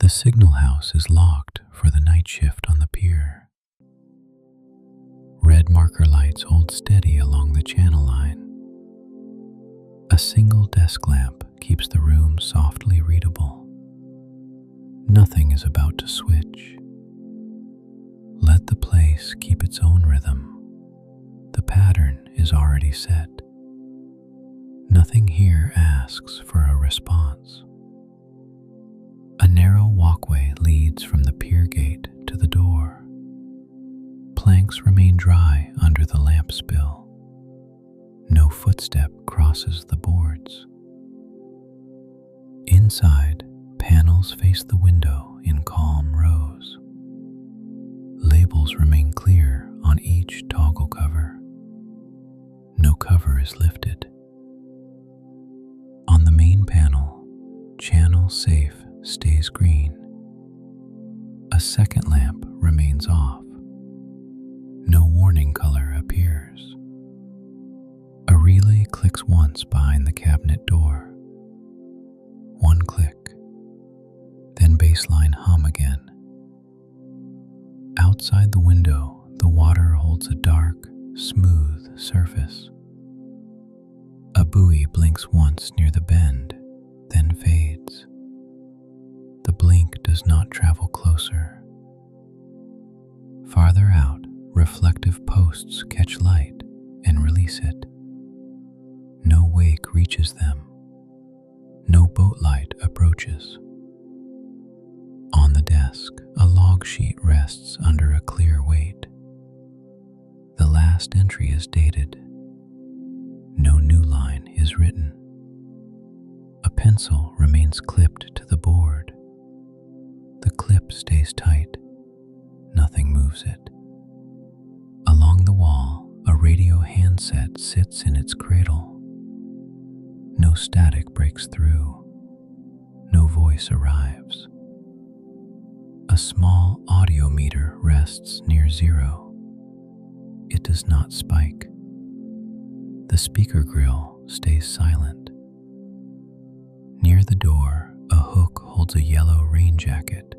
The signal house is locked for the night shift on the pier. Red marker lights hold steady along the channel line. A single desk lamp keeps the room softly readable. Nothing is about to switch. Let the place keep its own rhythm. The pattern is already set. Nothing here asks for a response. A narrow walkway leads from the pier gate to the door. Planks remain dry under the lamp spill. No footstep crosses the boards. Inside, panels face the window in calm rows. Labels remain clear on each toggle cover. No cover is lifted. On the main panel, channel safe stays green. A second lamp remains off. No warning color appears. A relay clicks once behind the cabinet door. One click, then baseline hum again. Outside the window, the water holds a dark, smooth surface. A buoy blinks once near the bend, then fades. The blink does not travel closer. Farther out, reflective posts catch light and release it. No wake reaches them. No boat light approaches. On the desk, a log sheet rests under a clear weight. The last entry is dated. No new line is written. A pencil remains clipped to the board. The clip stays tight. Nothing moves it. Along the wall, a radio handset sits in its cradle. No static breaks through. No voice arrives. A small audio meter rests near zero. It does not spike. The speaker grill stays silent. Near the door, a hook holds a yellow rain jacket.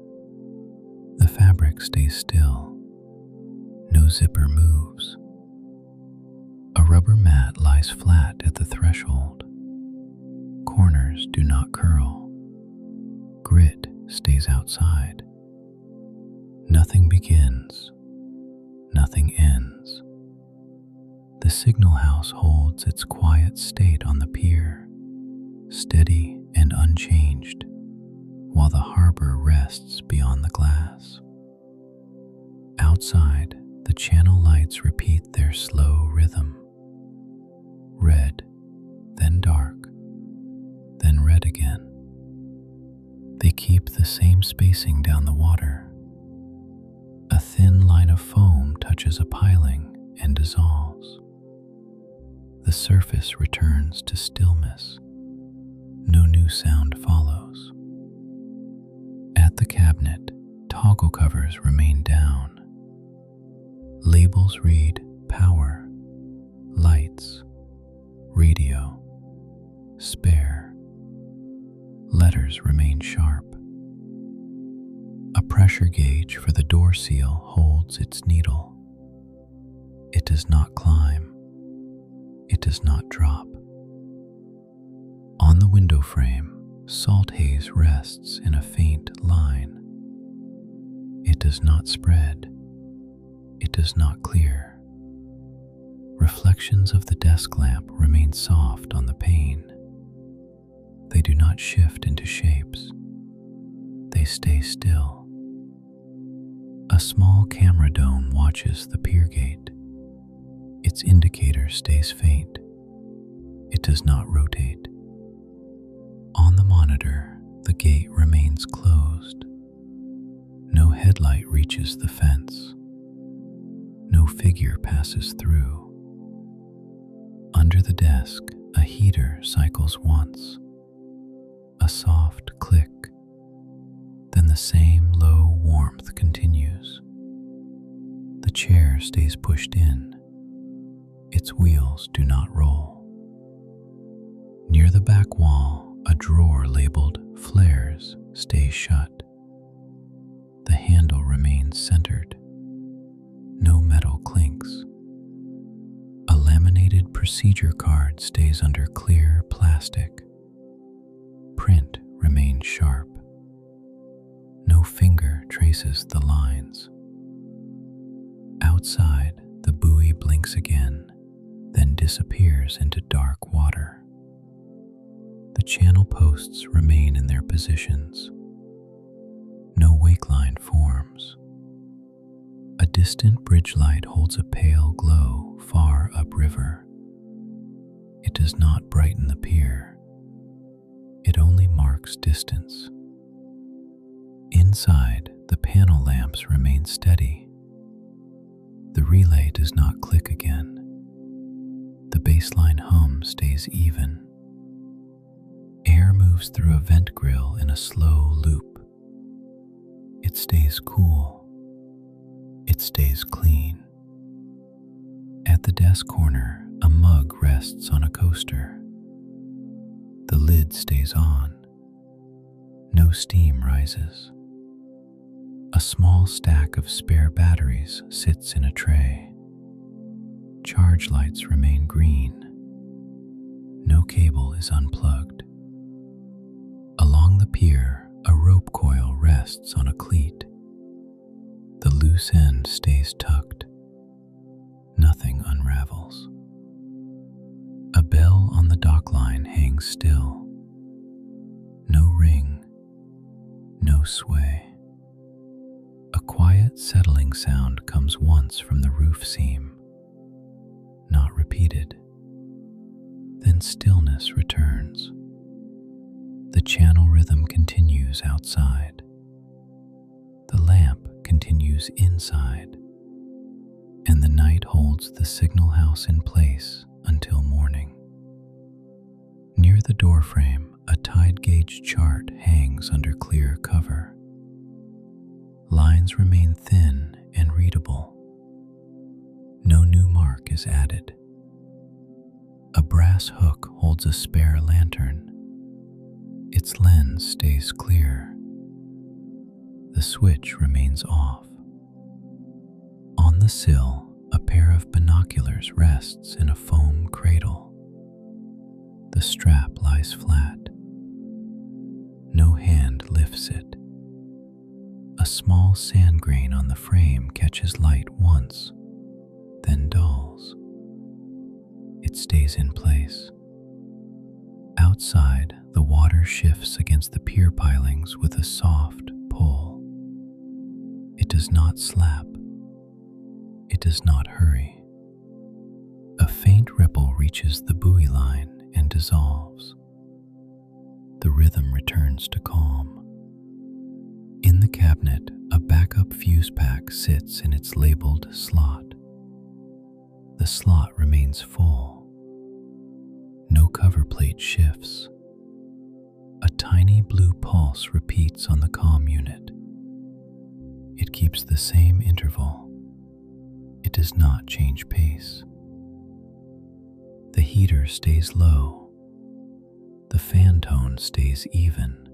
The fabric stays still. No zipper moves. A rubber mat lies flat at the threshold. Corners do not curl. Grit stays outside. Nothing begins. Nothing ends. The signal house holds its quiet state on the pier, steady and unchanged, while the harbor rests beyond the glass. Outside, the channel lights repeat their slow rhythm. Red, then dark, then red again. They keep the same spacing down the water. A thin line of foam touches a piling and dissolves. The surface returns to stillness. No new sound follows. At the cabinet, toggle covers remain down. Labels read power, lights, radio, spare. Letters remain sharp. A pressure gauge for the door seal holds its needle. It does not climb. It does not drop. On the window frame, salt haze rests in a faint line. It does not spread. It does not clear. Reflections of the desk lamp remain soft on the pane. They do not shift into shapes. They stay still. A small camera dome watches the pier gate. Its indicator stays faint. It does not rotate. On the monitor, the gate remains closed. No headlight reaches the fence. No figure passes through. Under the desk, a heater cycles once. A soft click. Then the same low warmth continues. The chair stays pushed in. Its wheels do not roll. Near the back wall, a drawer labeled Flares stays shut. remains centered. No metal clinks. A laminated procedure card stays under clear plastic. Print remains sharp. No finger traces the lines. Outside, the buoy blinks again, then disappears into dark water. The channel posts remain in their positions. No wake line forms. A distant bridge light holds a pale glow far upriver. It does not brighten the pier. It only marks distance. Inside, the panel lamps remain steady. The relay does not click again. The baseline hum stays even. Air moves through a vent grill in a slow loop. It stays cool. It stays clean. At the desk corner, a mug rests on a coaster. The lid stays on. No steam rises. A small stack of spare batteries sits in a tray. Charge lights remain green. No cable is unplugged. Along the pier, a rope coil rests on a cleat. The loose end stays tucked. Nothing unravels. A bell on the dock line hangs still. No ring, no sway. A quiet settling sound comes once from the roof seam, not repeated. Then stillness returns. The channel rhythm continues outside. The lamp continues inside, and the night holds the signal house in place until morning. Near the doorframe, a tide gauge chart hangs under clear cover. Lines remain thin and readable. No new mark is added. A brass hook holds a spare lantern. Its lens stays clear. The switch remains off. On the sill, a pair of binoculars rests in a foam cradle. The strap lies flat. No hand lifts it. A small sand grain on the frame catches light once, then dulls. It stays in place. Outside, the water shifts against the pier pilings with a soft pull. It does not slap. It does not hurry. A faint ripple reaches the buoy line and dissolves. The rhythm returns to calm. In the cabinet, a backup fuse pack sits in its labeled slot. The slot remains full. No cover plate shifts. A tiny blue pulse repeats on the comm unit. It keeps the same interval. It does not change pace. The heater stays low. The fan tone stays even.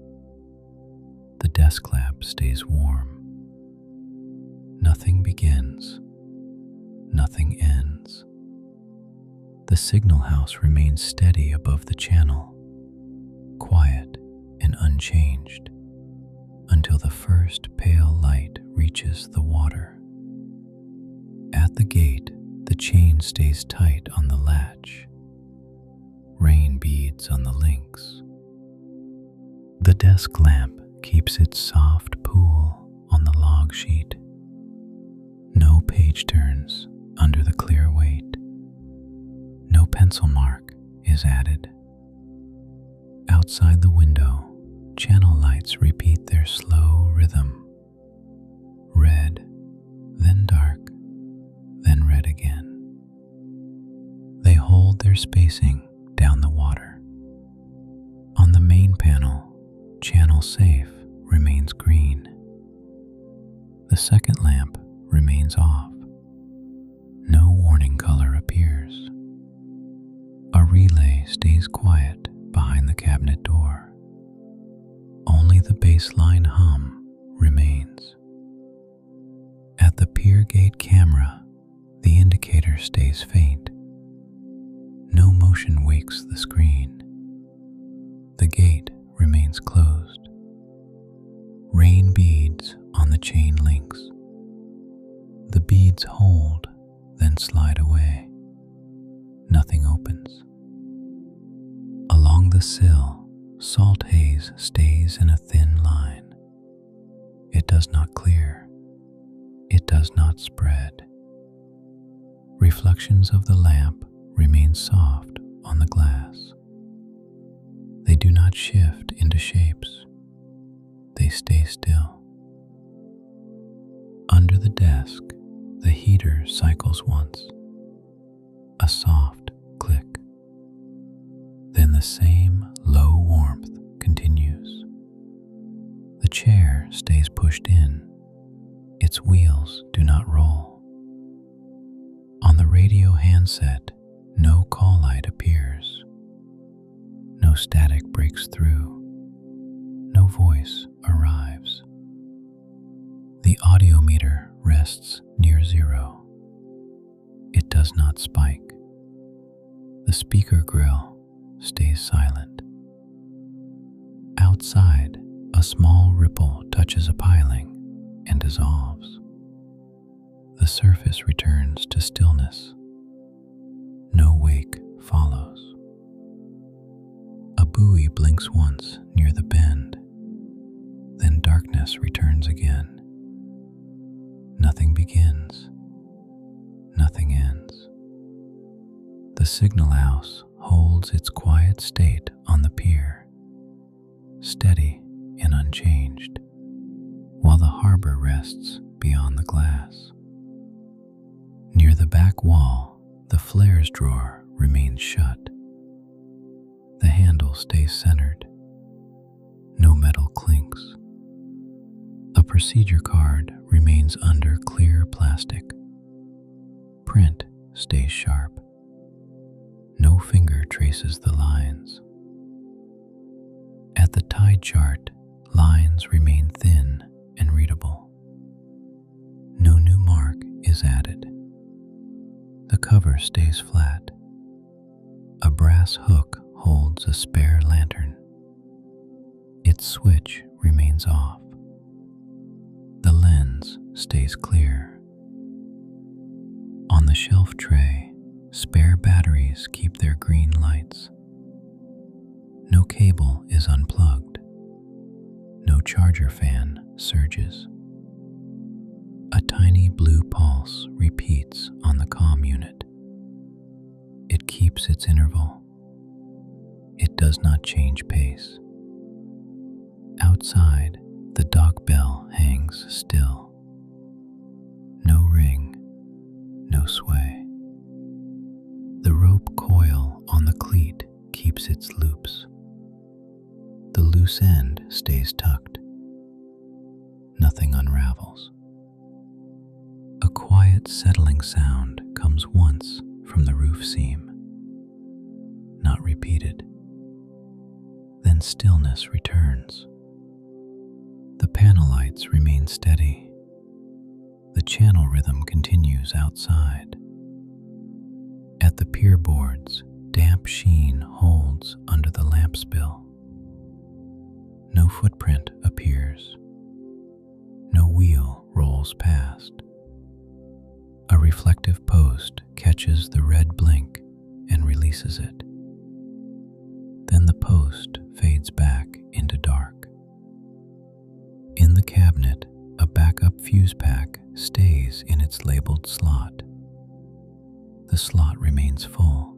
The desk lamp stays warm. Nothing begins. Nothing ends. The signal house remains steady above the channel, quiet and unchanged, until the first pale light reaches the water. At the gate, the chain stays tight on the latch. Rain beads on the links. The desk lamp keeps its soft pool on the log sheet. No page turns under the clear weight. No pencil mark is added. Outside the window, channel lights repeat their slow rhythm. Red, then dark, then red again. They hold their spacing down the water. On the main panel, channel safe remains green. The second lamp remains off. No warning color appears. A relay stays quiet behind the cabinet door. Only the baseline hum remains. gate camera, the indicator stays faint. No motion wakes the screen. The gate remains closed. Rain beads on the chain links. The beads hold, then slide away. Nothing opens. Along the sill, salt haze stays in a thin line. It does not clear. It does not spread. Reflections of the lamp remain soft on the glass. They do not shift into shapes. They stay still. Under the desk, the heater cycles once. A soft click. Then the same low warmth continues. The chair stays pushed in. Its wheels do not roll. On the radio handset, no call light appears. No static breaks through. No voice arrives. The audiometer rests near zero. It does not spike. The speaker grill stays silent. Outside, a small ripple touches a piling and dissolves. The surface returns to stillness. No wake follows. A buoy blinks once near the bend. Then darkness returns again. Nothing begins. Nothing ends. The signal house holds its quiet state on the pier, steady and unchanged, while the harbor rests beyond the glass. Near the back wall, the flares drawer remains shut. The handle stays centered. No metal clinks. A procedure card remains under clear plastic. Print stays sharp. No finger traces the lines. At the tide chart, lines remain thin and readable. No new mark is added. The cover stays flat. A brass hook holds a spare lantern. Its switch remains off. The lens stays clear. On the shelf tray, spare batteries keep their green lights. No cable is unplugged. No charger fan surges. A tiny blue pulse repeats on the comm unit. It keeps its interval. It does not change pace. Outside, the dock bell hangs still. No ring, no sway. The rope coil on the cleat keeps its loops. The loose end stays tucked. Nothing unravels. A quiet settling sound comes once from the roof seam, not repeated. Then stillness returns. The panel lights remain steady. The channel rhythm continues outside. At the pier boards, damp sheen holds under the lamp spill. No footprint appears. No wheel rolls past. A reflective post catches the red blink and releases it. Then the post fades back into dark. In the cabinet, a backup fuse pack stays in its labeled slot. The slot remains full.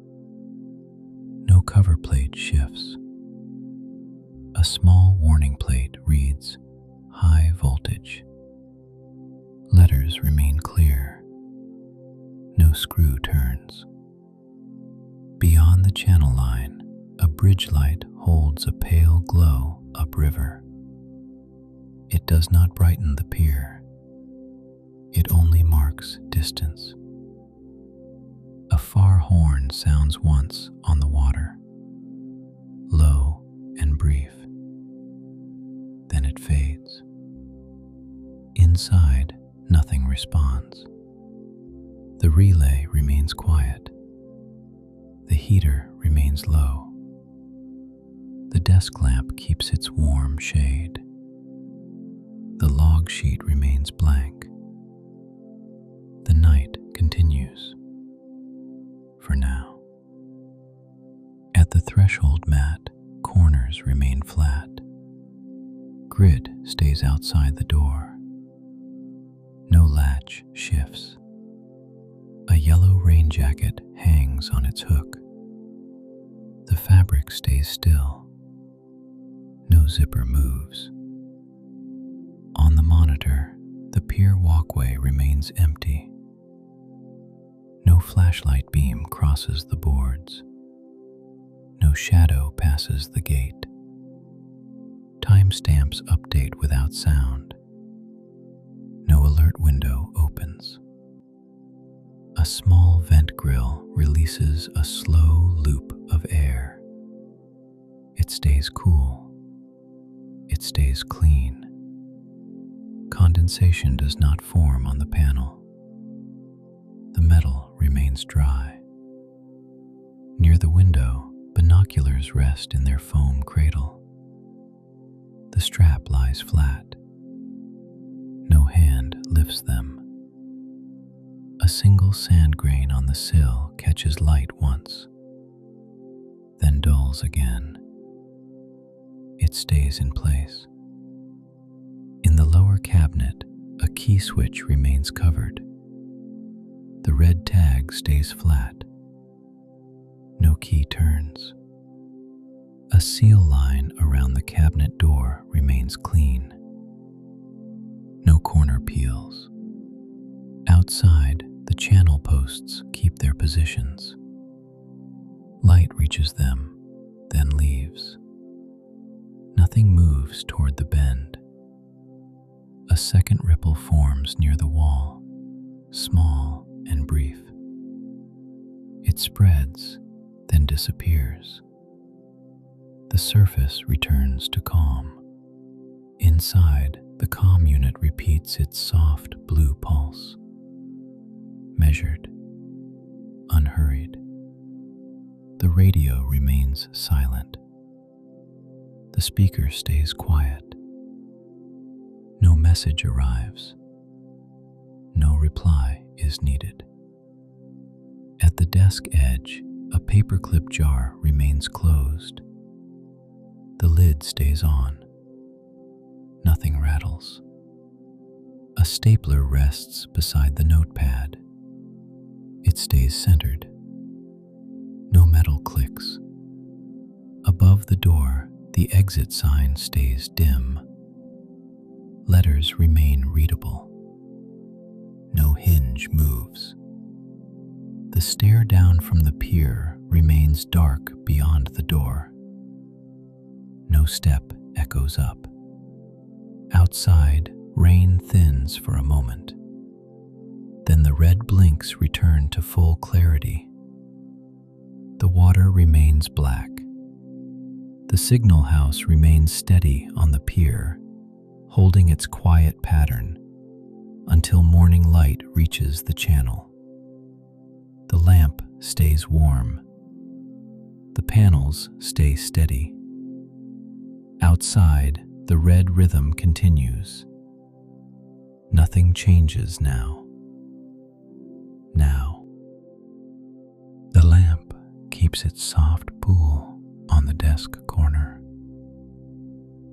No cover plate shifts. A small warning plate reads, "High voltage." Letters remain clear. No screw turns. Beyond the channel line, a bridge light holds a pale glow upriver. It does not brighten the pier. It only marks distance. A far horn sounds once on the water, low and brief. Then it fades. Inside, nothing responds. The relay remains quiet. The heater remains low. The desk lamp keeps its warm shade. The log sheet remains blank. The night continues. For now. At the threshold mat, corners remain flat. Grid stays outside the door. No latch shifts. A yellow rain jacket hangs on its hook. The fabric stays still. No zipper moves. On the monitor, the pier walkway remains empty. No flashlight beam crosses the boards. No shadow passes the gate. Timestamps update without sound. No alert window opens. A small vent grill releases a slow loop of air. It stays cool. It stays clean. Condensation does not form on the panel. The metal remains dry. Near the window, binoculars rest in their foam cradle. The strap lies flat. No hand lifts them. A single sand grain on the sill catches light once, then dulls again. It stays in place. In the lower cabinet, a key switch remains covered. The red tag stays flat. No key turns. A seal line around the cabinet door remains clean. No corner peels. Outside, the channel posts keep their positions. Light reaches them, then leaves. Nothing moves toward the bend. A second ripple forms near the wall, small and brief. It spreads, then disappears. The surface returns to calm. Inside, the comm unit repeats its soft blue pulse. Measured, unhurried. The radio remains silent. The speaker stays quiet. No message arrives. No reply is needed. At the desk edge, a paperclip jar remains closed. The lid stays on. Nothing rattles. A stapler rests beside the notepad. It stays centered. No metal clicks. Above the door, the exit sign stays dim. Letters remain readable. No hinge moves. The stair down from the pier remains dark beyond the door. No step echoes up. Outside, rain thins for a moment. Then the red blinks return to full clarity. The water remains black. The signal house remains steady on the pier, holding its quiet pattern until morning light reaches the channel. The lamp stays warm. The panels stay steady. Outside, the red rhythm continues. Nothing changes now. Now. The lamp keeps its soft pool on the desk corner.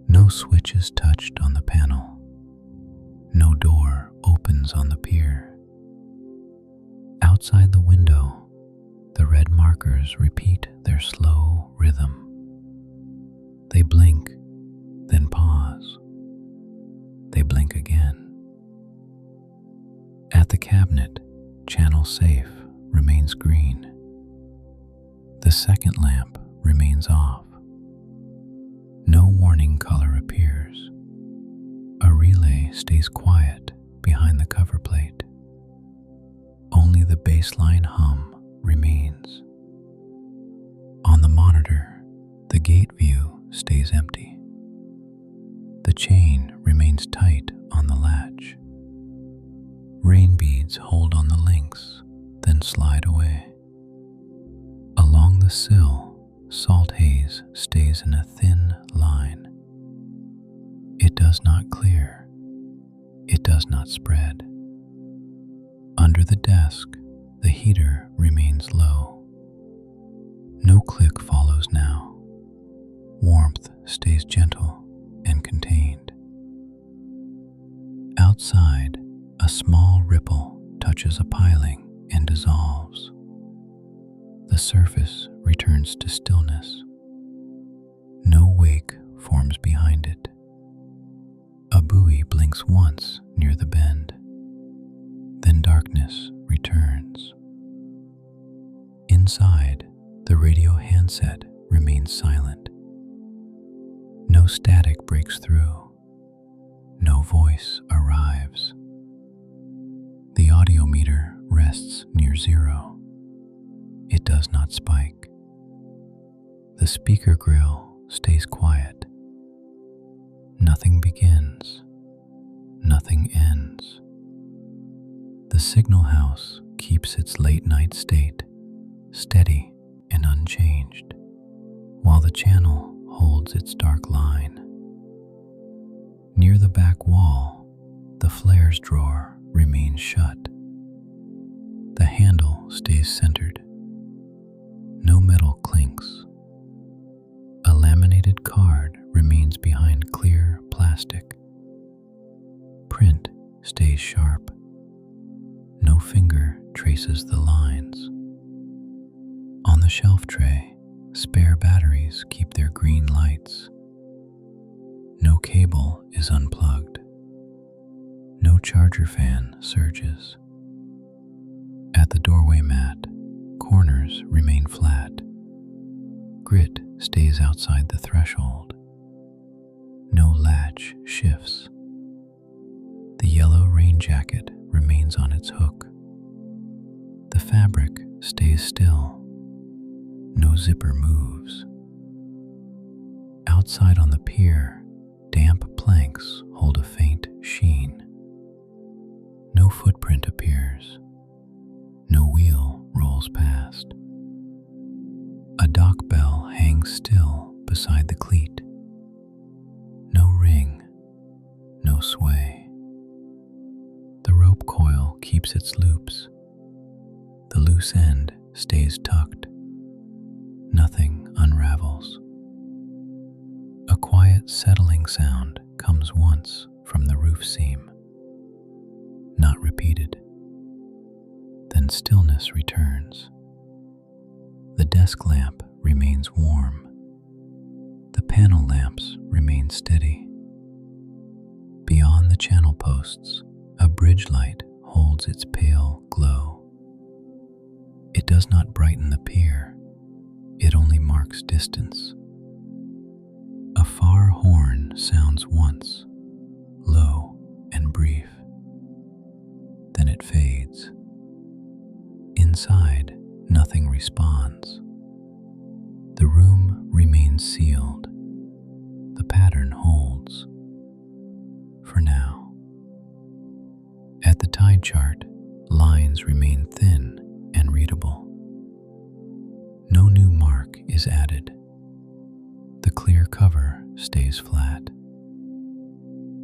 No switch is touched on the panel. No door opens on the pier. Outside the window, the red markers repeat their slow rhythm. They blink, then pause. They blink again. At the cabinet, channel safe remains green. The second lamp remains off. No warning color appears. A relay stays quiet behind the cover plate. Only the baseline hum remains. On the monitor, the gate view stays empty. The chain remains tight on the latch. Rain beads hold on the links, then slide away. Along the sill, salt haze stays in a thin line. It does not clear. It does not spread. Under the desk, the heater remains low. No click follows now. Warmth stays gentle and contained. Outside, a small ripple touches a piling and dissolves. The surface returns to stillness. No wake forms behind it. A buoy blinks once near the bend. Then darkness returns. Inside, the radio handset remains silent. No static breaks through. No voice arrives. The audiometer rests near zero. It does not spike. The speaker grill stays quiet. Nothing begins. Nothing ends. The signal house keeps its late-night state, steady and unchanged, while the channel holds its dark line. Near the back wall, the flares drawer remains shut. The handle stays centered. No metal clinks. A laminated card remains behind clear plastic. Print stays sharp. No finger traces the lines. On the shelf tray, spare batteries keep their green lights. No cable is unplugged. No charger fan surges. At the doorway mat, corners remain flat. Grit stays outside the threshold. No latch shifts. The yellow rain jacket remains on its hook. The fabric stays still. No zipper moves. Outside on the pier, damp planks hold a faint sheen. No footprint appears. No wheel rolls past. A dock bell hangs still beside the cleat. No ring, no sway. The rope coil keeps its loops. The loose end stays tucked. Nothing unravels. A quiet settling sound comes once from the roof seam, not repeated. Then stillness returns. The desk lamp remains warm. The panel lamps remain steady. Beyond the channel posts, a bridge light holds its pale glow. It does not brighten the pier. It only marks distance. A far horn sounds once, low and brief. Then it fades. Inside, nothing responds. The room remains sealed. The pattern holds. For now. At the tide chart, lines remain thin and readable. No new mark is added. The clear cover stays flat.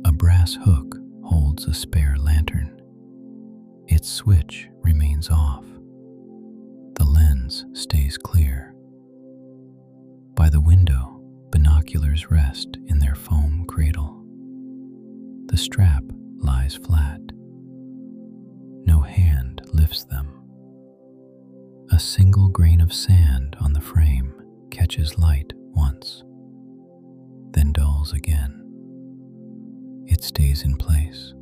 A brass hook holds a spare lantern. Its switch remains off. The lens stays clear. By the window, binoculars rest in their foam cradle. The strap lies flat. No hand lifts them. A single grain of sand on the frame catches light once, then dulls again. It stays in place.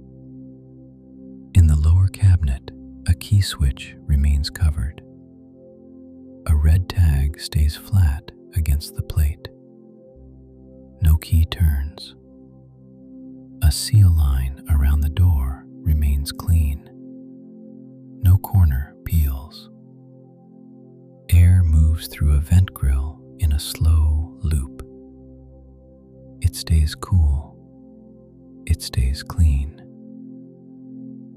In the lower cabinet, a key switch remains covered. A red tag stays flat against the plate. No key turns. A seal line around the door remains clean. No corner peels. Air moves through a vent grill in a slow loop. It stays cool. It stays clean.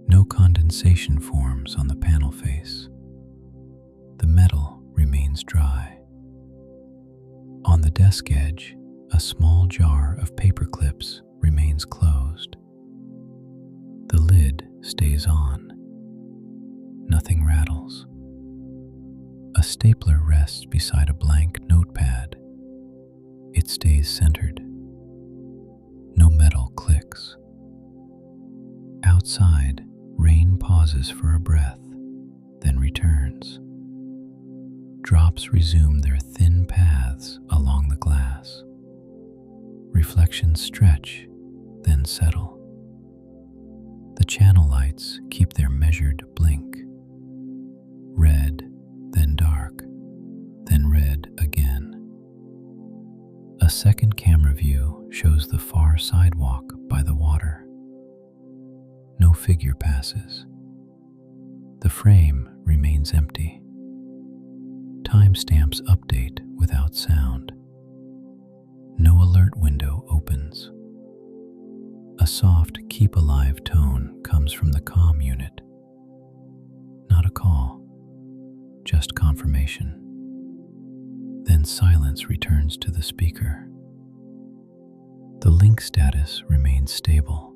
No condensation forms on the panel face. The metal remains dry. On the desk edge, a small jar of paper clips remains closed. The lid stays on. Nothing rattles. A stapler rests beside a blank notepad. It stays centered. No metal clicks. Outside, rain pauses for a breath, then returns. Drops resume their thin paths along the glass. Reflections stretch, then settle. The channel lights keep their measured blink. Red, then dark, then red again. A second camera view shows the far sidewalk by the water. No figure passes. The frame remains empty. Timestamps update without sound. No alert window opens. A soft keep alive tone comes from the comm unit. Not a call, just confirmation. Then silence returns to the speaker. The link status remains stable.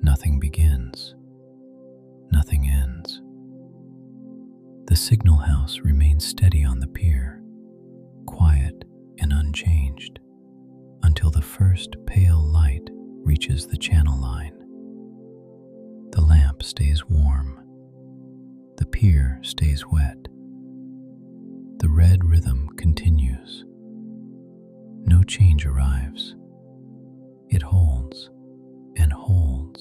Nothing begins. Nothing ends. The signal house remains steady on the pier, quiet and unchanged, until the first pale light reaches the channel line. The lamp stays warm. The pier stays wet. The red rhythm continues. No change arrives. It holds and holds